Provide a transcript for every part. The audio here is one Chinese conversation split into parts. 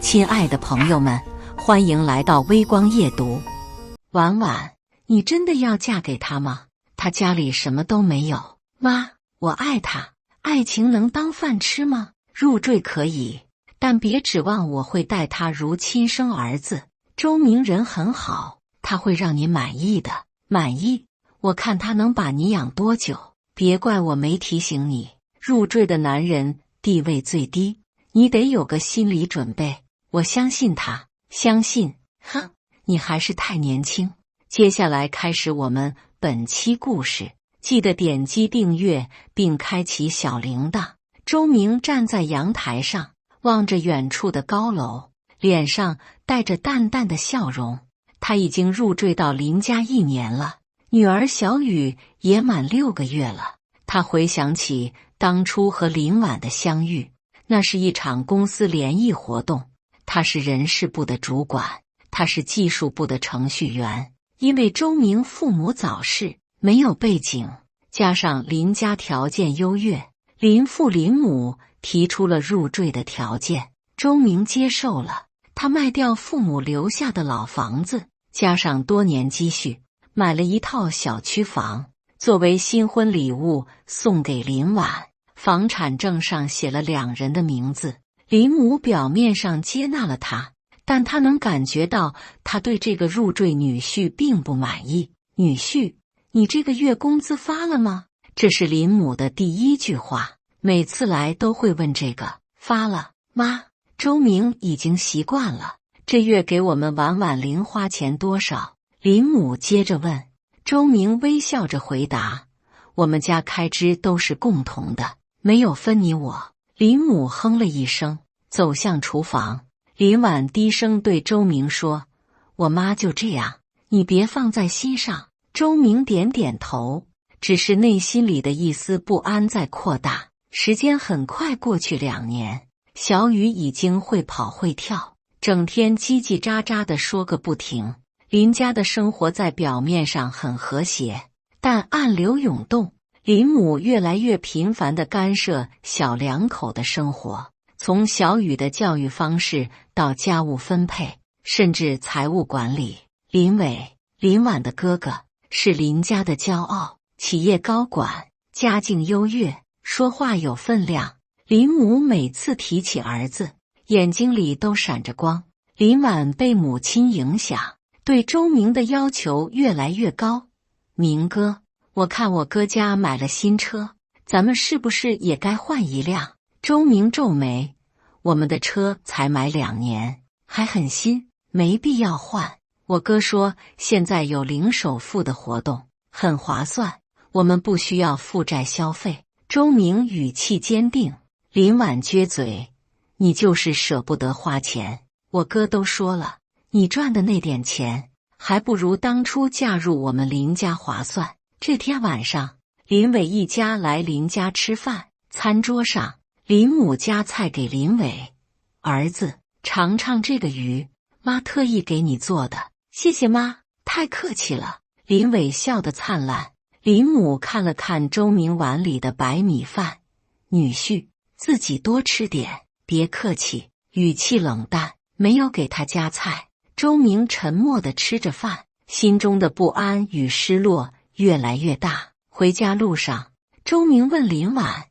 亲爱的朋友们，欢迎来到微光夜读。婉婉，你真的要嫁给他吗？他家里什么都没有。妈，我爱他。爱情能当饭吃吗？入赘可以，但别指望我会待他如亲生儿子。周明人很好，他会让你满意的。满意？我看他能把你养多久。别怪我没提醒你，入赘的男人地位最低，你得有个心理准备。我相信他，相信。哼，你还是太年轻。接下来开始我们本期故事，记得点击订阅并开启小铃铛。周明站在阳台上，望着远处的高楼，脸上带着淡淡的笑容。他已经入赘到林家1年了，女儿小雨也满6个月了。他回想起当初和林婉的相遇，那是一场公司联谊活动。他是人事部的主管，他是技术部的程序员。因为周明父母早逝，没有背景，加上林家条件优越，林父林母提出了入赘的条件，周明接受了。他卖掉父母留下的老房子，加上多年积蓄，买了一套小区房，作为新婚礼物送给林婉。房产证上写了2人的名字。林母表面上接纳了他，但他能感觉到他对这个入赘女婿并不满意。女婿，你这个月工资发了吗？这是林母的第一句话，每次来都会问这个。发了，妈。周明已经习惯了。这月给我们婉婉零花钱多少？林母接着问。周明微笑着回答，我们家开支都是共同的，没有分你我。林母哼了一声，走向厨房。林婉低声对周明说，我妈就这样，你别放在心上。周明点点头，只是内心里的一丝不安在扩大。时间很快过去2年，小雨已经会跑会跳，整天叽叽喳喳地说个不停。林家的生活在表面上很和谐，但暗流涌动。林母越来越频繁地干涉小两口的生活，从小雨的教育方式到家务分配，甚至财务管理。林伟，林婉的哥哥，是林家的骄傲，企业高管，家境优越，说话有分量。林母每次提起儿子，眼睛里都闪着光。林婉被母亲影响，对周明的要求越来越高。明哥，我看我哥家买了新车，咱们是不是也该换一辆？周明皱眉，我们的车才买2年，还很新，没必要换。我哥说现在有零首付的活动，很划算，我们不需要负债消费。周明语气坚定。林婉撅嘴，你就是舍不得花钱。我哥都说了，你赚的那点钱，还不如当初嫁入我们林家划算。这天晚上，林伟一家来林家吃饭，餐桌上，林母夹菜给林伟，儿子，尝尝这个鱼，妈特意给你做的。谢谢妈，太客气了。林伟笑得灿烂。林母看了看周明碗里的白米饭，女婿，自己多吃点，别客气，语气冷淡，没有给他夹菜。周明沉默地吃着饭，心中的不安与失落越来越大。回家路上，周明问林婉，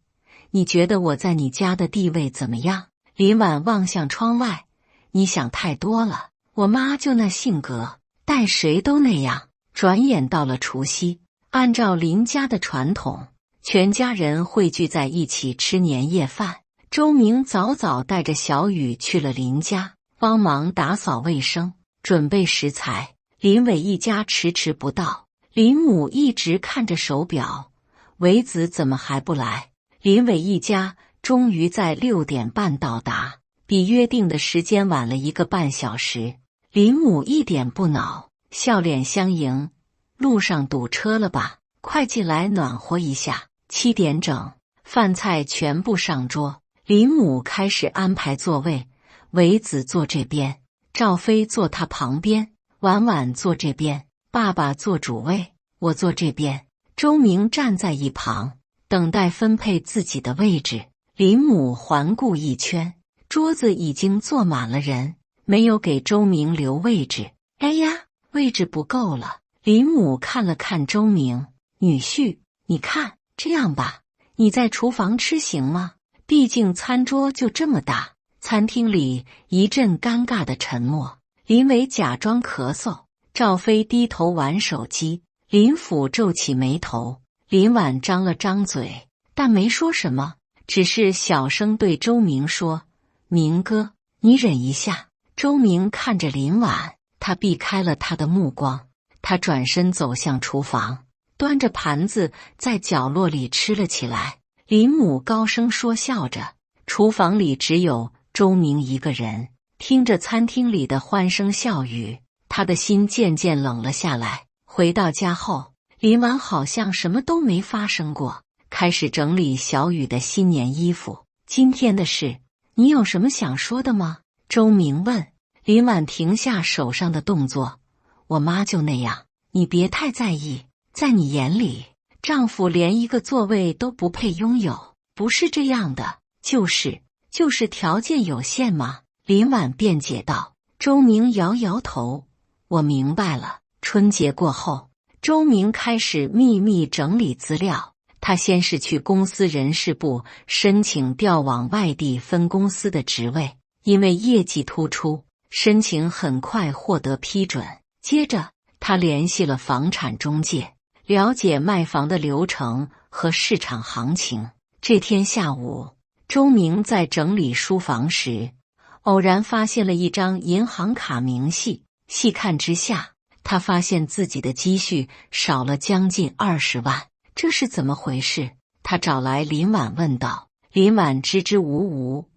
你觉得我在你家的地位怎么样？林婉望向窗外，你想太多了，我妈就那性格，待谁都那样。转眼到了除夕，按照林家的传统，全家人汇聚在一起吃年夜饭。周明早早带着小雨去了林家，帮忙打扫卫生，准备食材。林伟一家迟迟不到，林母一直看着手表，伟子怎么还不来？林伟一家终于在6点半到达，比约定的时间晚了1个半小时。林母一点不恼，笑脸相迎，路上堵车了吧？快进来暖和一下。7点整，饭菜全部上桌，林母开始安排座位，伟子坐这边，赵飞坐他旁边，婉婉坐这边，爸爸坐主位，我坐这边。周明站在一旁，等待分配自己的位置。林母环顾一圈，桌子已经坐满了人，没有给周明留位置。哎呀，位置不够了。林母看了看周明，女婿，你看，这样吧，你在厨房吃行吗？毕竟餐桌就这么大。餐厅里一阵尴尬的沉默。林伟假装咳嗽，赵飞低头玩手机，林甫皱起眉头，林婉张了张嘴，但没说什么，只是小声对周明说：“明哥，你忍一下。”周明看着林婉，他避开了他的目光，他转身走向厨房，端着盘子在角落里吃了起来。林母高声说笑着，厨房里只有周明一个人，听着餐厅里的欢声笑语，他的心渐渐冷了下来。回到家后，林婉好像什么都没发生过，开始整理小雨的新年衣服。今天的事，你有什么想说的吗？周明问。林婉停下手上的动作，我妈就那样，你别太在意，在你眼里，丈夫连一个座位都不配拥有，不是这样的，就是条件有限嘛。林婉辩解道。周明摇摇头，我明白了。春节过后，周明开始秘密整理资料。他先是去公司人事部申请调往外地分公司的职位，因为业绩突出，申请很快获得批准。接着，他联系了房产中介，了解卖房的流程和市场行情。这天下午，周明在整理书房时，偶然发现了一张银行卡明细。细看之下，他发现自己的积蓄少了将近20万，这是怎么回事？他找来林婉问道。林婉支支吾吾，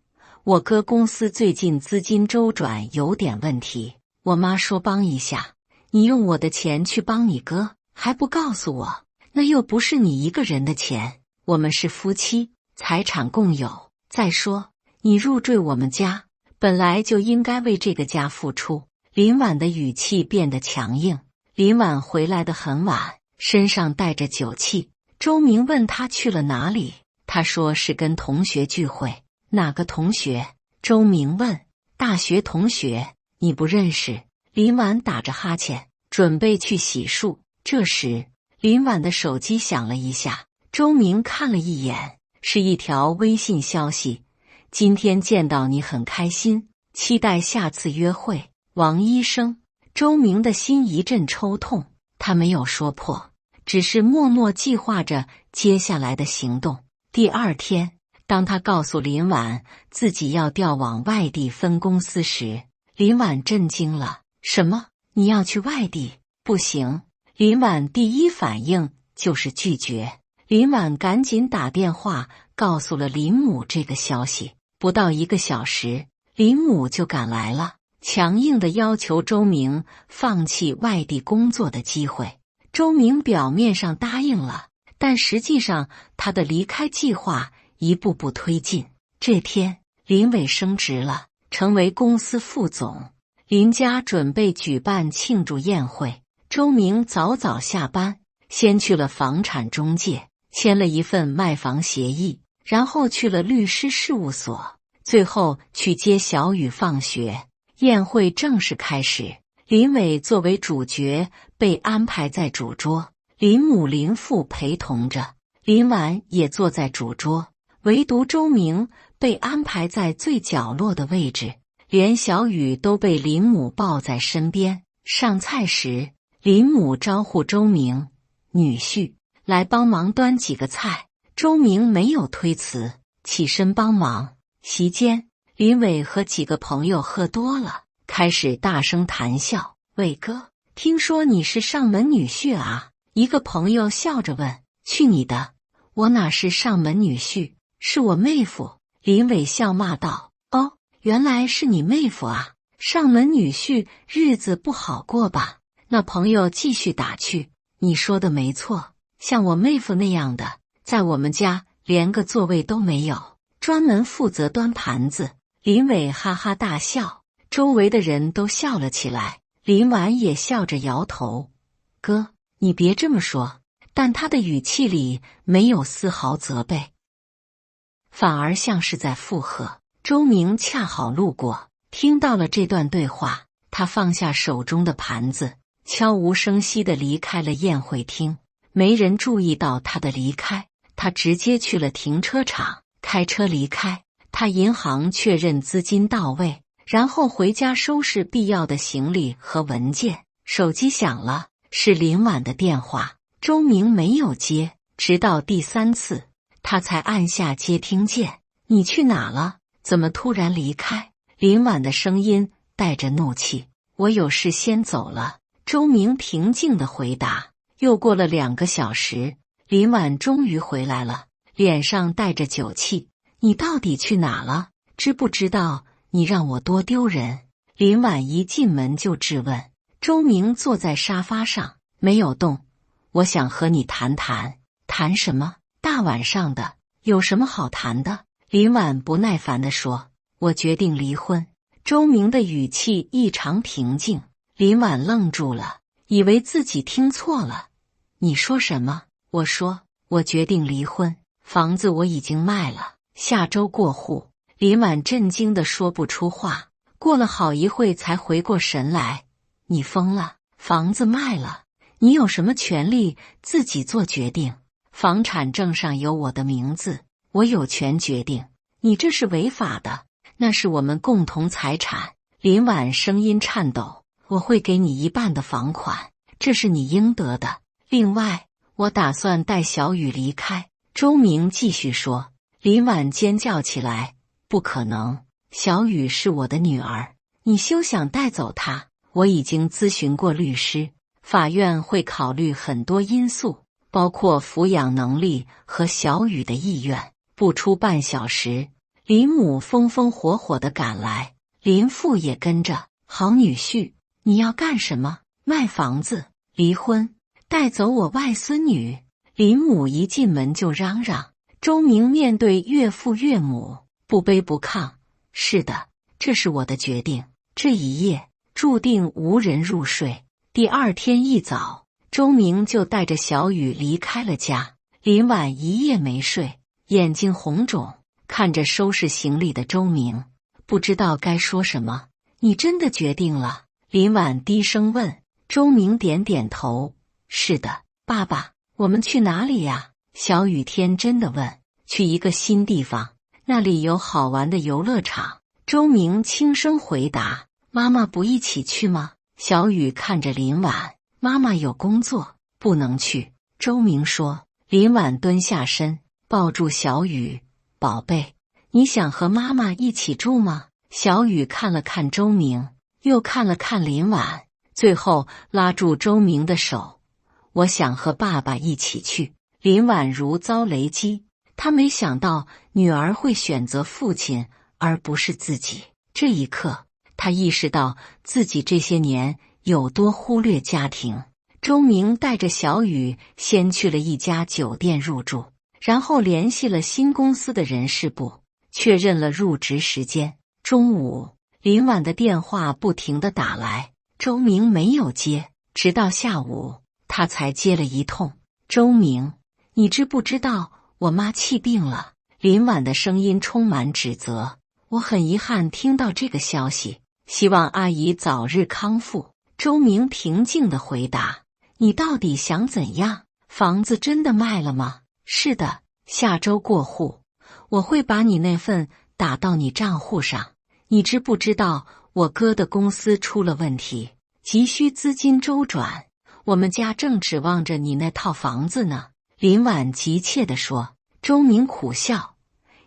我哥公司最近资金周转有点问题，我妈说帮一下，你用我的钱去帮你哥，还不告诉我，那又不是你一个人的钱，我们是夫妻，财产共有。再说，你入赘我们家，本来就应该为这个家付出。林婉的语气变得强硬。林婉回来得很晚，身上带着酒气。周明问他去了哪里，他说是跟同学聚会。哪个同学？周明问。大学同学，你不认识？林婉打着哈欠，准备去洗漱。这时，林婉的手机响了一下，周明看了一眼，是一条微信消息：今天见到你很开心，期待下次约会。王医生。周明的心一阵抽痛，他没有说破，只是默默计划着接下来的行动。第二天，当他告诉林婉自己要调往外地分公司时，林婉震惊了。什么？你要去外地？不行！林婉第一反应就是拒绝。林婉赶紧打电话告诉了林母这个消息。不到1个小时，林母就赶来了，强硬地要求周明放弃外地工作的机会。周明表面上答应了，但实际上他的离开计划一步步推进。这天，林伟升职了，成为公司副总。林家准备举办庆祝宴会，周明早早下班，先去了房产中介，签了一份卖房协议，然后去了律师事务所，最后去接小雨放学。宴会正式开始，林伟作为主角被安排在主桌，林母林父陪同着，林婉也坐在主桌，唯独周明被安排在最角落的位置，连小雨都被林母抱在身边。上菜时，林母招呼周明：“女婿，来帮忙端几个菜。”周明没有推辞，起身帮忙。席间，林伟和几个朋友喝多了，开始大声谈笑。伟哥，听说你是上门女婿啊？一个朋友笑着问。去你的！我哪是上门女婿，是我妹夫。林伟笑骂道。哦，原来是你妹夫啊！上门女婿日子不好过吧？那朋友继续打趣。你说的没错，像我妹夫那样的，在我们家连个座位都没有，专门负责端盘子。林伟哈哈大笑，周围的人都笑了起来。林婉也笑着摇头。哥，你别这么说。但他的语气里没有丝毫责备，反而像是在附和。周明恰好路过，听到了这段对话，他放下手中的盘子，悄无声息地离开了宴会厅。没人注意到他的离开，他直接去了停车场，开车离开。他银行确认资金到位，然后回家收拾必要的行李和文件。手机响了，是林婉的电话。周明没有接，直到第3次，他才按下接听键。你去哪了？怎么突然离开？林婉的声音带着怒气。我有事先走了。周明平静地回答。又过了2个小时，林婉终于回来了，脸上带着酒气。你到底去哪了？知不知道你让我多丢人？林婉一进门就质问。周明坐在沙发上，没有动。我想和你谈谈。谈什么？大晚上的，有什么好谈的？林婉不耐烦地说。我决定离婚。周明的语气异常平静。林婉愣住了，以为自己听错了。你说什么？我说，我决定离婚，房子我已经卖了，下周过户。林婉震惊地说不出话，过了好一会才回过神来。你疯了？房子卖了，你有什么权利自己做决定？房产证上有我的名字，我有权决定。你这是违法的，那是我们共同财产。林婉声音颤抖。我会给你1半的房款，这是你应得的。另外，我打算带小雨离开。周明继续说。林婉尖叫起来。不可能，小雨是我的女儿，你休想带走她。我已经咨询过律师，法院会考虑很多因素，包括抚养能力和小雨的意愿。不出半小时，林母风风火火地赶来，林父也跟着。好女婿，你要干什么？卖房子？离婚？带走我外孙女？林母一进门就嚷嚷。周明面对岳父岳母，不卑不亢。是的，这是我的决定。这一夜注定无人入睡。第2天一早，周明就带着小雨离开了家。林婉一夜没睡，眼睛红肿，看着收拾行李的周明，不知道该说什么。你真的决定了？林婉低声问。周明点点头。是的，爸爸，我们去哪里呀？小雨天真的问。去一个新地方，那里有好玩的游乐场。周明轻声回答。妈妈不一起去吗？小雨看着林婉。妈妈有工作，不能去。周明说。林婉蹲下身，抱住小雨。宝贝，你想和妈妈一起住吗？小雨看了看周明，又看了看林婉，最后拉住周明的手。我想和爸爸一起去。林婉如遭雷击，她没想到女儿会选择父亲而不是自己。这一刻，她意识到自己这些年有多忽略家庭。周明带着小雨先去了一家酒店入住，然后联系了新公司的人事部，确认了入职时间。中午，林婉的电话不停地打来，周明没有接，直到下午，他才接了一通。周明，你知不知道我妈气病了？林婉的声音充满指责。我很遗憾听到这个消息，希望阿姨早日康复。周明平静地回答。你到底想怎样？房子真的卖了吗？是的，下周过户，我会把你那份打到你账户上。你知不知道我哥的公司出了问题，急需资金周转，我们家正指望着你那套房子呢。林婉急切地说。周明苦笑。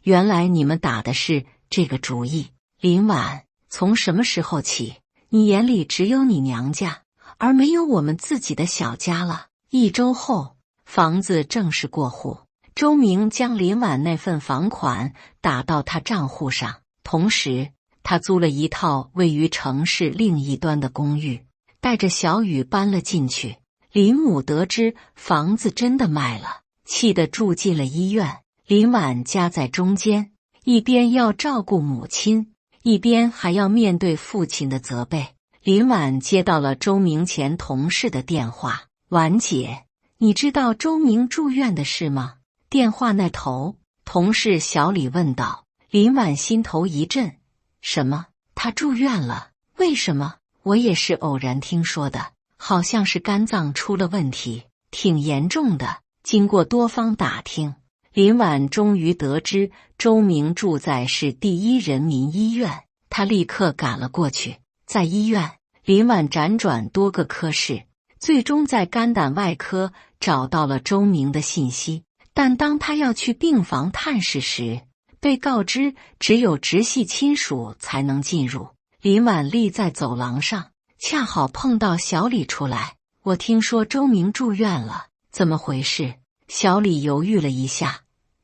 原来你们打的是这个主意。林婉，从什么时候起，你眼里只有你娘家，而没有我们自己的小家了？1周后，房子正式过户，周明将林婉那份房款打到他账户上，同时他租了一套位于城市另一端的公寓，带着小雨搬了进去。林母得知房子真的卖了，气得住进了医院。林婉夹在中间，一边要照顾母亲，一边还要面对父亲的责备。林婉接到了周明前同事的电话。婉姐，你知道周明住院的事吗？电话那头，同事小李问道。林婉心头一震，什么？他住院了？为什么？我也是偶然听说的，好像是肝脏出了问题，挺严重的。经过多方打听，林婉终于得知周明住在市第一人民医院，他立刻赶了过去。在医院，林婉辗转多个科室，最终在肝胆外科找到了周明的信息。但当他要去病房探视时，被告知只有直系亲属才能进入。林婉立在走廊上，恰好碰到小李出来。我听说周明住院了，怎么回事？小李犹豫了一下，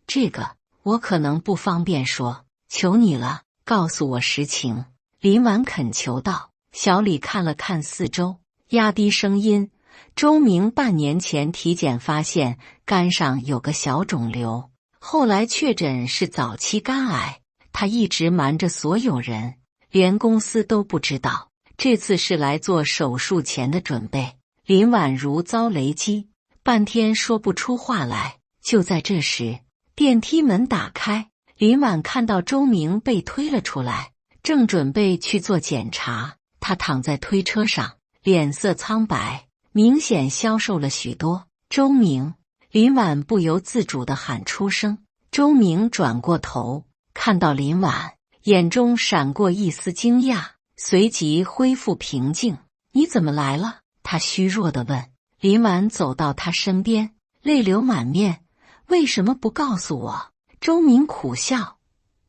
这个我可能不方便说，求你了，告诉我实情。林婉恳求道。小李看了看四周，压低声音，周明半年前体检发现肝上有个小肿瘤，后来确诊是早期肝癌，他一直瞒着所有人，连公司都不知道。这次是来做手术前的准备。林婉如遭雷击，半天说不出话来。就在这时，电梯门打开，林婉看到周明被推了出来，正准备去做检查。他躺在推车上，脸色苍白，明显消瘦了许多。周明！林婉不由自主地喊出声。周明转过头，看到林婉，眼中闪过一丝惊讶，随即恢复平静。你怎么来了？他虚弱地问。林婉走到他身边，泪流满面。为什么不告诉我？周明苦笑。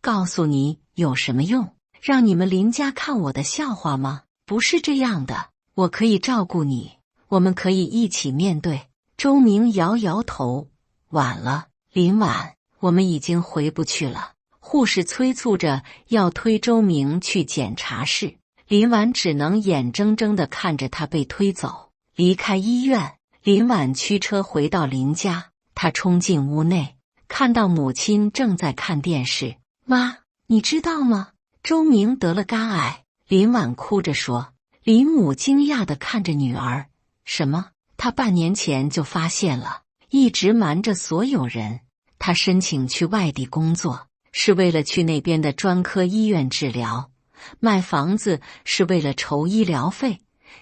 告诉你有什么用？让你们林家看我的笑话吗？不是这样的，我可以照顾你，我们可以一起面对。周明摇摇头。晚了，林婉，我们已经回不去了。护士催促着要推周明去检查室，林婉只能眼睁睁地看着他被推走。离开医院，林婉驱车回到林家，她冲进屋内，看到母亲正在看电视。妈，你知道吗？周明得了肝癌。林婉哭着说。林母惊讶地看着女儿。什么？她半年前就发现了，一直瞒着所有人。她申请去外地工作，是为了去那边的专科医院治疗；卖房子是为了筹医疗费；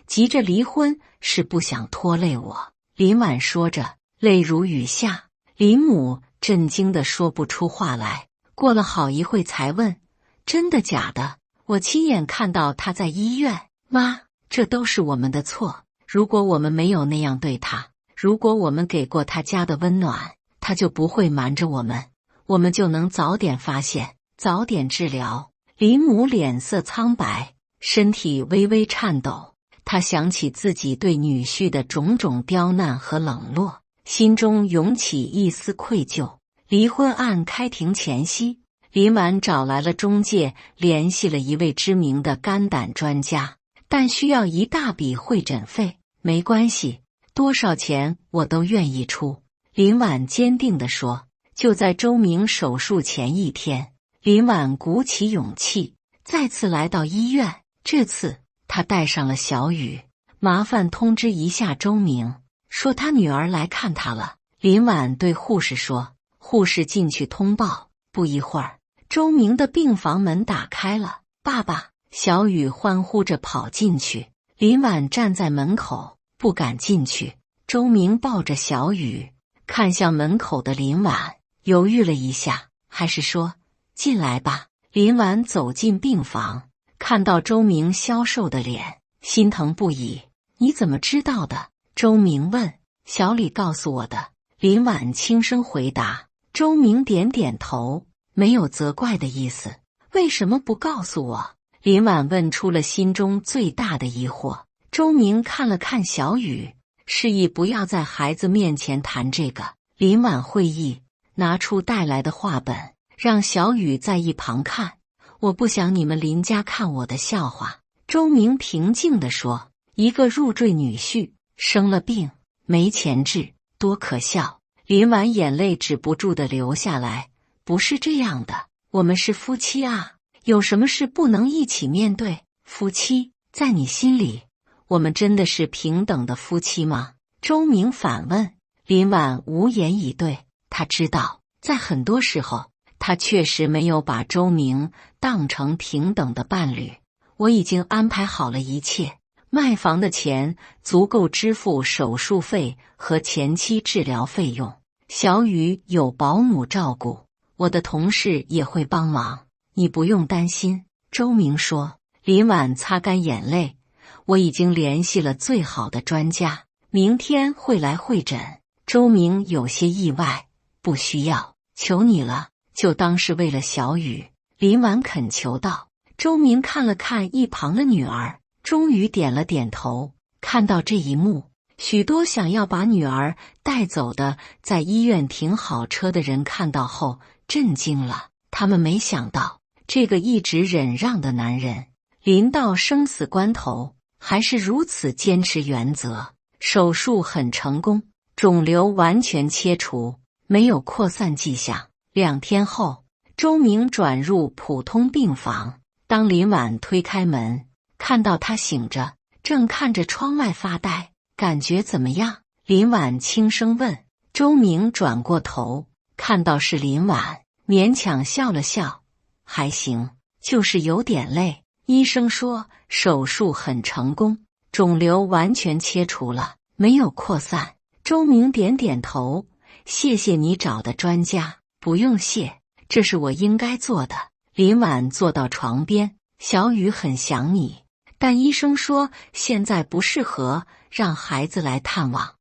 急着离婚是不想拖累我。林婉说着，泪如雨下。林母震惊地说不出话来，过了好一会才问：真的假的？我亲眼看到他在医院。妈，这都是我们的错。如果我们没有那样对他，如果我们给过他家的温暖，他就不会瞒着我们，我们就能早点发现，早点治疗。林母脸色苍白，身体微微颤抖。她想起自己对女婿的种种刁难和冷落，心中涌起一丝愧疚。离婚案开庭前夕，林婉找来了中介，联系了一位知名的肝胆专家，但需要一大笔会诊费。没关系，多少钱我都愿意出。林婉坚定地说。就在周明手术前一天，林婉鼓起勇气，再次来到医院。这次她带上了小雨。麻烦通知一下周明，说他女儿来看他了。林婉对护士说。护士进去通报。不一会儿，周明的病房门打开了。爸爸！小雨欢呼着跑进去。林婉站在门口，不敢进去。周明抱着小雨，看向门口的林婉，犹豫了一下，还是说：进来吧。林婉走进病房，看到周明消瘦的脸，心疼不已。你怎么知道的？周明问。小李告诉我的。林婉轻声回答。周明点点头，没有责怪的意思。为什么不告诉我？林婉问出了心中最大的疑惑。周明看了看小雨，示意不要在孩子面前谈这个。林婉会意，拿出带来的话本，让小雨在一旁看。我不想你们林家看我的笑话。周明平静地说。一个入赘女婿，生了病，没钱治，多可笑。林婉眼泪止不住地流下来。不是这样的，我们是夫妻啊，有什么事不能一起面对？夫妻，在你心里，我们真的是平等的夫妻吗？周明反问。林婉无言以对。他知道，在很多时候，他确实没有把周明当成平等的伴侣。我已经安排好了一切，卖房的钱足够支付手术费和前期治疗费用。小雨有保姆照顾，我的同事也会帮忙，你不用担心。周明说。林婉擦干眼泪，我已经联系了最好的专家，明天会来会诊。周明有些意外，不需要，求你了，就当是为了小雨。林婉恳求道。周明看了看一旁的女儿，终于点了点头。看到这一幕，许多想要把女儿带走的在医院停好车的人看到后震惊了，他们没想到这个一直忍让的男人临到生死关头还是如此坚持原则。手术很成功，肿瘤完全切除，没有扩散迹象。2天后，周明转入普通病房。当林婉推开门，看到他醒着，正看着窗外发呆。感觉怎么样？林婉轻声问。周明转过头，看到是林婉，勉强笑了笑，还行，就是有点累。医生说手术很成功，肿瘤完全切除了，没有扩散。周明点点头，谢谢你找的专家。不用谢，这是我应该做的。林婉坐到床边，小雨很想你，但医生说现在不适合让孩子来探望，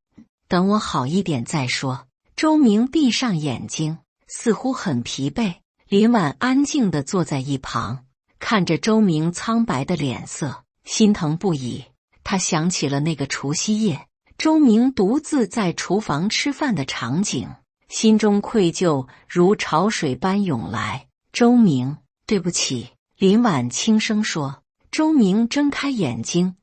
等我好一点再说。周明闭上眼睛，似乎很疲惫。林婉安静地坐在一旁，看着周明苍白的脸色，心疼不已。他想起了那个除夕夜，周明独自在厨房吃饭的场景，心中愧疚如潮水般涌来。周明，对不起，林婉轻声说。周明睁开眼睛，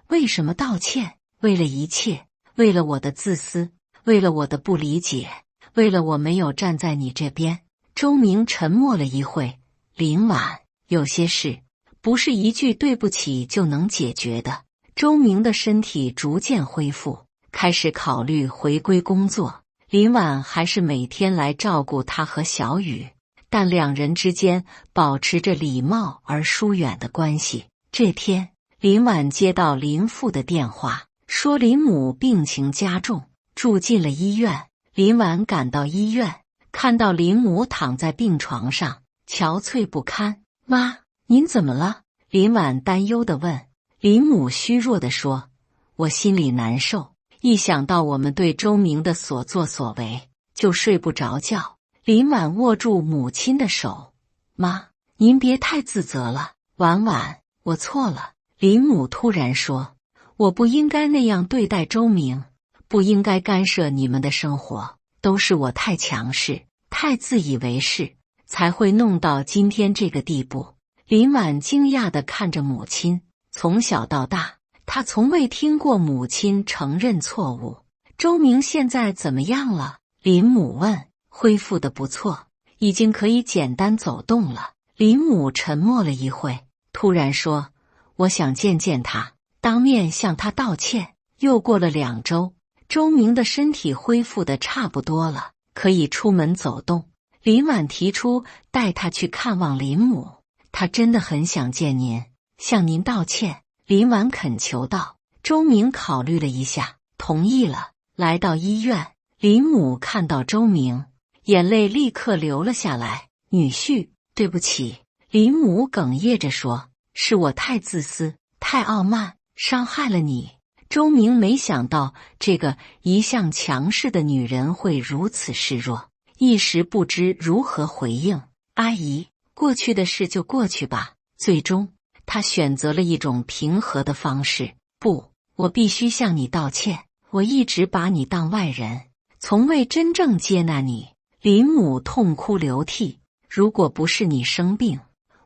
为什么道歉？为了一切，为了我的自私，为了我的不理解，为了我没有站在你这边。周明沉默了一会。林婉，有些事不是一句对不起就能解决的。周明的身体逐渐恢复，开始考虑回归工作。林婉还是每天来照顾他和小雨，但两人之间保持着礼貌而疏远的关系。这天，林婉接到林父的电话，说林母病情加重，住进了医院。林婉赶到医院，看到林母躺在病床上，憔悴不堪。妈，您怎么了？林婉担忧地问。林母虚弱地说，我心里难受，一想到我们对周明的所作所为，就睡不着觉。林婉握住母亲的手，妈，您别太自责了。婉婉，我错了。林母突然说，我不应该那样对待周明，不应该干涉你们的生活，都是我太强势，太自以为是，才会弄到今天这个地步。林婉惊讶地看着母亲，从小到大，她从未听过母亲承认错误。周明现在怎么样了？林母问。恢复得不错，已经可以简单走动了。林母沉默了一会，突然说，我想见见他，当面向他道歉。又过了2周，周明的身体恢复得差不多了，可以出门走动。林婉提出带他去看望林母，他真的很想见您，向您道歉。林婉恳求道。周明考虑了一下，同意了。来到医院，林母看到周明，眼泪立刻流了下来。女婿，对不起。林母哽咽着说，是我太自私，太傲慢，伤害了你。周明没想到这个一向强势的女人会如此示弱，一时不知如何回应。阿姨，过去的事就过去吧。最终，他选择了一种平和的方式。不，我必须向你道歉，我一直把你当外人，从未真正接纳你。林母痛哭流涕，如果不是你生病，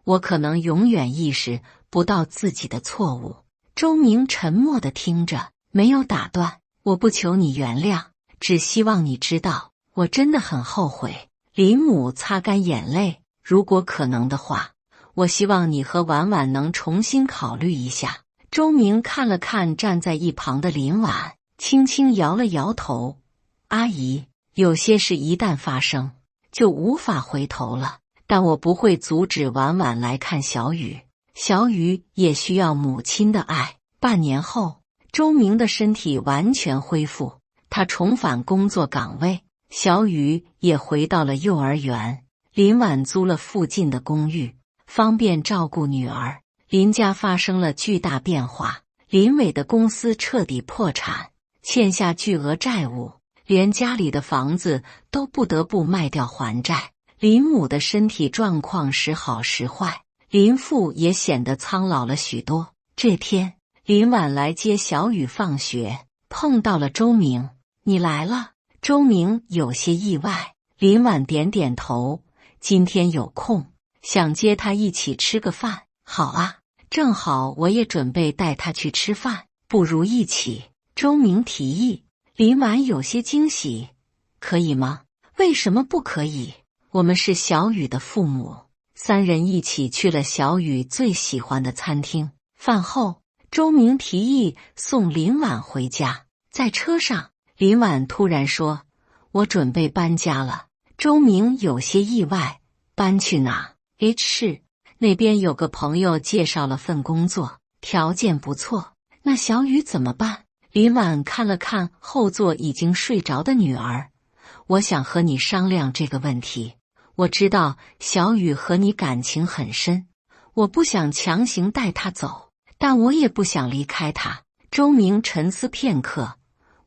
我可能永远意识不到自己的错误。周明沉默地听着，没有打断。我不求你原谅，只希望你知道，我真的很后悔。林母擦干眼泪，如果可能的话，我希望你和婉婉能重新考虑一下。周明看了看站在一旁的林婉，轻轻摇了摇头。阿姨，有些事一旦发生，就无法回头了。但我不会阻止婉婉来看小雨。小雨也需要母亲的爱。半年后，周明的身体完全恢复，他重返工作岗位，小雨也回到了幼儿园。林婉租了附近的公寓，方便照顾女儿。林家发生了巨大变化，林伟的公司彻底破产，欠下巨额债务，连家里的房子都不得不卖掉还债。林母的身体状况时好时坏，林父也显得苍老了许多。这天，林婉来接小雨放学，碰到了周明。你来了。周明有些意外。林婉点点头，今天有空，想接他一起吃个饭。好啊，正好我也准备带他去吃饭，不如一起。周明提议。林婉有些惊喜，可以吗？为什么不可以？我们是小雨的父母。三人一起去了小雨最喜欢的餐厅。饭后，周明提议送林婉回家。在车上，林婉突然说：“我准备搬家了。”周明有些意外，搬去哪？H 那边有个朋友介绍了份工作，条件不错。那小雨怎么办？林婉看了看后座已经睡着的女儿，我想和你商量这个问题。我知道小雨和你感情很深，我不想强行带她走，但我也不想离开她。周明沉思片刻，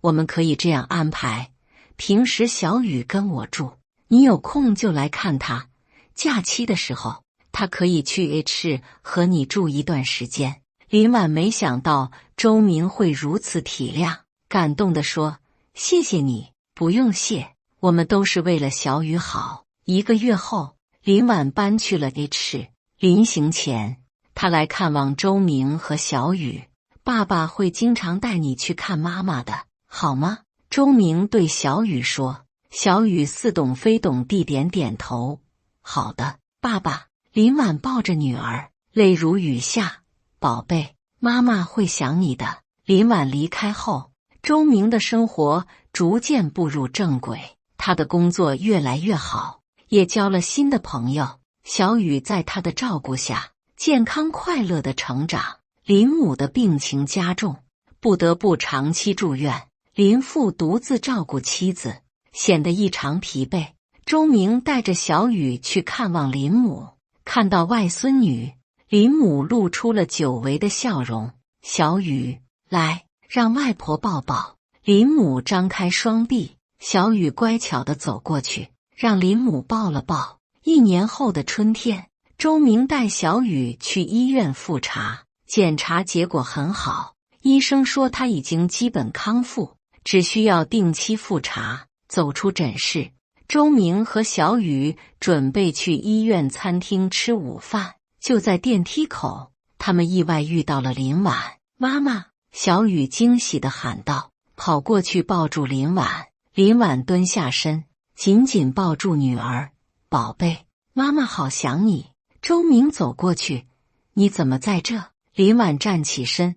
我们可以这样安排，平时小雨跟我住，你有空就来看她，假期的时候她可以去 H 和你住一段时间。林婉没想到周明会如此体谅，感动地说：“谢谢你。”不用谢，我们都是为了小雨好。1个月后，林婉搬去了 H。临行前，他来看望周明和小雨。爸爸会经常带你去看妈妈的，好吗？周明对小雨说。小雨似懂非懂地点点头。好的，爸爸。林婉抱着女儿，泪如雨下。宝贝，妈妈会想你的。林婉离开后，周明的生活逐渐步入正轨，他的工作越来越好，也交了新的朋友。小雨在他的照顾下，健康快乐的成长。林母的病情加重，不得不长期住院。林父独自照顾妻子，显得异常疲惫。周明带着小雨去看望林母，看到外孙女，林母露出了久违的笑容。小雨，来，让外婆抱抱。林母张开双臂，小雨乖巧地走过去，让林母抱了抱。1年后的春天，周明带小雨去医院复查，检查结果很好，医生说他已经基本康复，只需要定期复查。走出诊室，周明和小雨准备去医院餐厅吃午饭。就在电梯口，他们意外遇到了林婉。妈妈！小雨惊喜地喊道，跑过去抱住林婉。林婉蹲下身，紧紧抱住女儿。宝贝，妈妈好想你。周明走过去，你怎么在这？林婉站起身，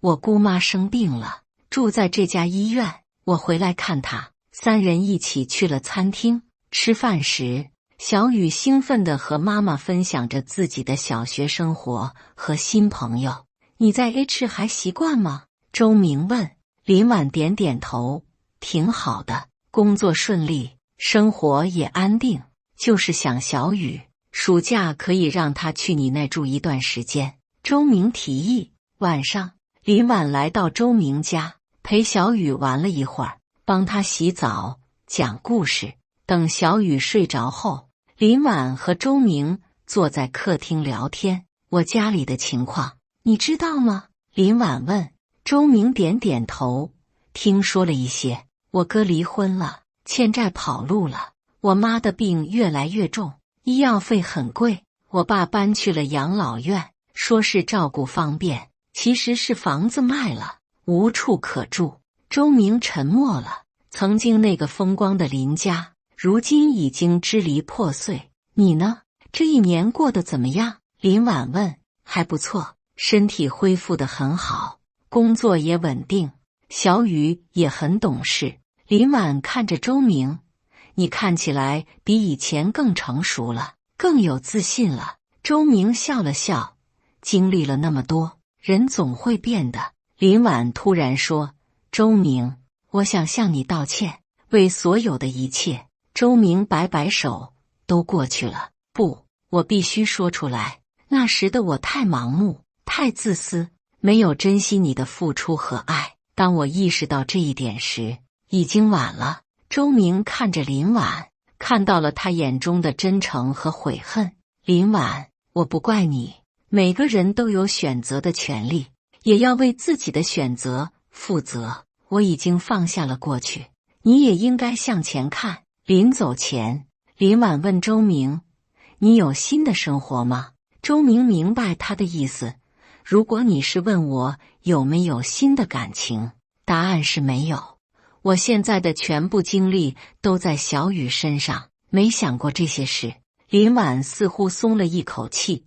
我姑妈生病了，住在这家医院，我回来看她。3人一起去了餐厅。吃饭时，小雨兴奋地和妈妈分享着自己的小学生活和新朋友。你在 H 还习惯吗？周明问。林婉点点头，挺好的，工作顺利，生活也安定，就是想小雨，暑假可以让她去你那住一段时间。周明提议。晚上，林婉来到周明家，陪小雨玩了一会儿，帮她洗澡，讲故事。等小雨睡着后，林婉和周明坐在客厅聊天。我家里的情况你知道吗？林婉问。周明点点头，听说了一些。我哥离婚了，欠债跑路了，我妈的病越来越重，医药费很贵，我爸搬去了养老院，说是照顾方便，其实是房子卖了，无处可住。周明沉默了。曾经那个风光的林家，如今已经支离破碎。你呢？这1年过得怎么样？林婉问。还不错，身体恢复得很好，工作也稳定，小雨也很懂事。林婉看着周明，你看起来比以前更成熟了，更有自信了。周明笑了笑，经历了那么多，人总会变的。林婉突然说：“周明，我想向你道歉，为所有的一切。”周明摆摆手，都过去了。不，我必须说出来，那时的我太盲目，太自私，没有珍惜你的付出和爱。当我意识到这一点时，已经晚了。周明看着林婉，看到了他眼中的真诚和悔恨。林婉，我不怪你，每个人都有选择的权利，也要为自己的选择负责。我已经放下了过去，你也应该向前看。临走前，林婉问周明：“你有新的生活吗？”周明明白他的意思，如果你是问我有没有新的感情，答案是没有。我现在的全部精力都在小雨身上，没想过这些事。林婉似乎松了一口气：“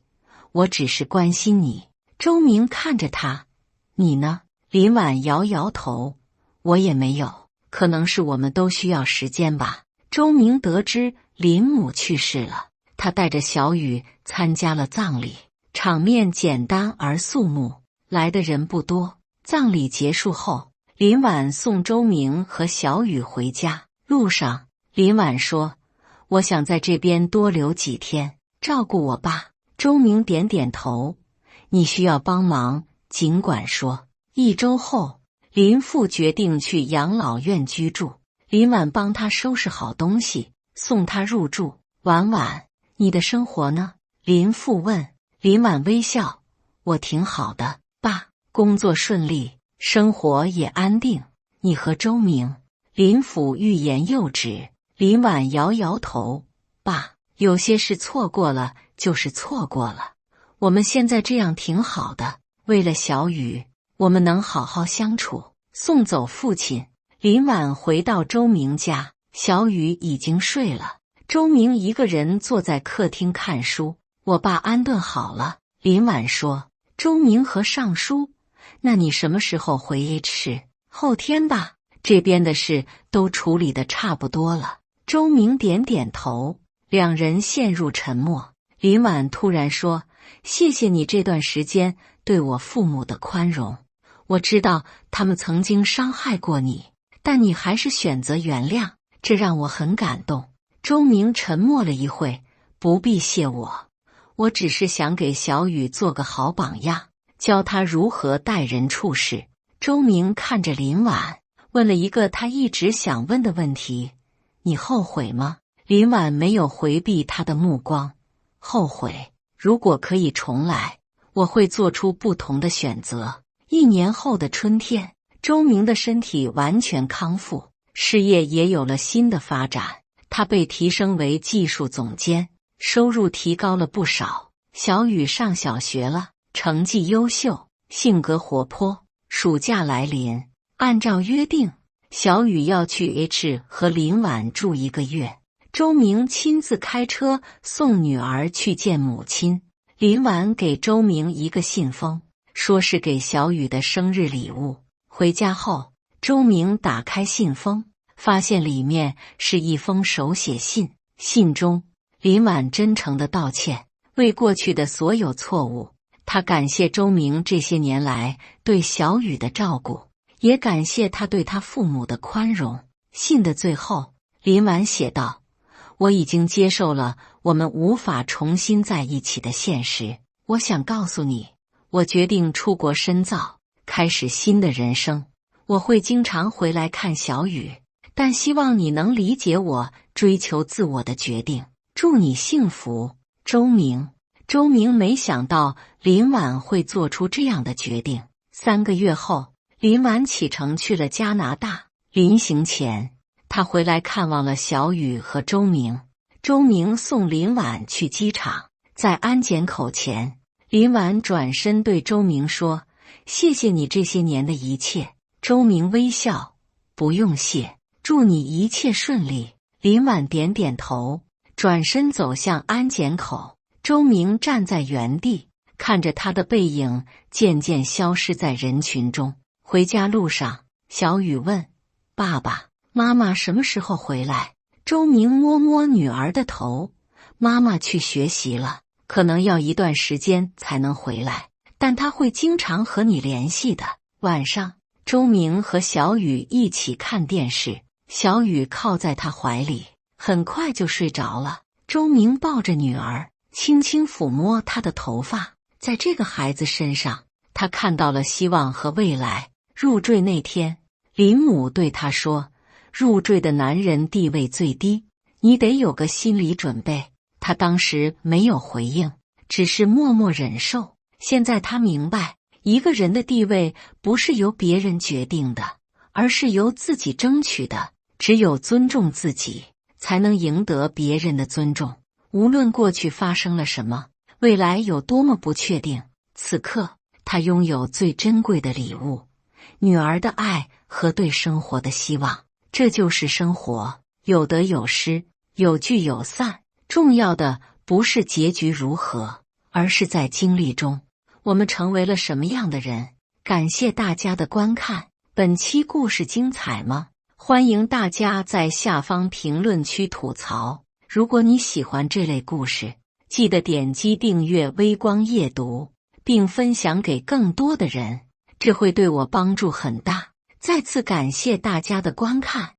我只是关心你。”周明看着他：“你呢？”林婉摇摇头：“我也没有，可能是我们都需要时间吧。”周明得知林母去世了，他带着小雨参加了葬礼，场面简单而肃穆，来的人不多。葬礼结束后，林婉送周明和小雨回家。路上，林婉说：“我想在这边多留几天，照顾我爸。”周明点点头：“你需要帮忙，尽管说。”1周后，林父决定去养老院居住。林婉帮他收拾好东西，送他入住。婉婉，你的生活呢？林父问。林婉微笑：“我挺好的，爸，工作顺利，生活也安定。你和周明？”林父欲言又止。林婉摇摇头：“爸，有些事错过了就是错过了，我们现在这样挺好的。为了小雨，我们能好好相处。”送走父亲，林婉回到周明家，小雨已经睡了。周明一个人坐在客厅看书。我爸安顿好了，林婉说。周明和尚书：“那你什么时候回 H？ 后天吧，这边的事都处理得差不多了。”周明点点头，两人陷入沉默。林婉突然说：“谢谢你这段时间对我父母的宽容，我知道他们曾经伤害过你，但你还是选择原谅，这让我很感动。”周明沉默了一会：“不必谢我，我只是想给小雨做个好榜样，教他如何待人处事。”周明看着林婉，问了一个他一直想问的问题：“你后悔吗？”林婉没有回避他的目光：“后悔，如果可以重来，我会做出不同的选择。”1年后的春天，周明的身体完全康复，事业也有了新的发展。他被提升为技术总监，收入提高了不少。小雨上小学了，成绩优秀，性格活泼。暑假来临，按照约定，小雨要去 H 和林婉住1个月。周明亲自开车送女儿去见母亲。林婉给周明一个信封，说是给小雨的生日礼物。回家后，周明打开信封，发现里面是一封手写信。信中，林婉真诚地道歉，为过去的所有错误。他感谢周明这些年来对小雨的照顾，也感谢他对他父母的宽容。信的最后，林婉写道：“我已经接受了我们无法重新在一起的现实。我想告诉你，我决定出国深造，开始新的人生。我会经常回来看小雨，但希望你能理解我追求自我的决定。祝你幸福，周明。”周明没想到林婉会做出这样的决定。3个月后，林婉启程去了加拿大。临行前，他回来看望了小雨和周明。周明送林婉去机场，在安检口前，林婉转身对周明说：“谢谢你这些年的一切。”周明微笑：“不用谢，祝你一切顺利。”林婉点点头，转身走向安检口。周明站在原地，看着他的背影渐渐消失在人群中。回家路上，小雨问：“爸爸妈妈什么时候回来？”周明摸摸女儿的头：“妈妈去学习了，可能要一段时间才能回来，但她会经常和你联系的。晚上，周明和小雨一起看电视，小雨靠在他怀里，很快就睡着了。周明抱着女儿，轻轻抚摸她的头发，在这个孩子身上，他看到了希望和未来。入赘那天，林母对他说，入赘的男人地位最低，你得有个心理准备。他当时没有回应，只是默默忍受。现在他明白，一个人的地位不是由别人决定的，而是由自己争取的。只有尊重自己，才能赢得别人的尊重。无论过去发生了什么，未来有多么不确定，此刻他拥有最珍贵的礼物，女儿的爱和对生活的希望。这就是生活，有得有失，有聚有散。重要的不是结局如何，而是在经历中我们成为了什么样的人。感谢大家的观看，本期故事精彩吗？欢迎大家在下方评论区吐槽。如果你喜欢这类故事，记得点击订阅微光夜读，并分享给更多的人，这会对我帮助很大。再次感谢大家的观看。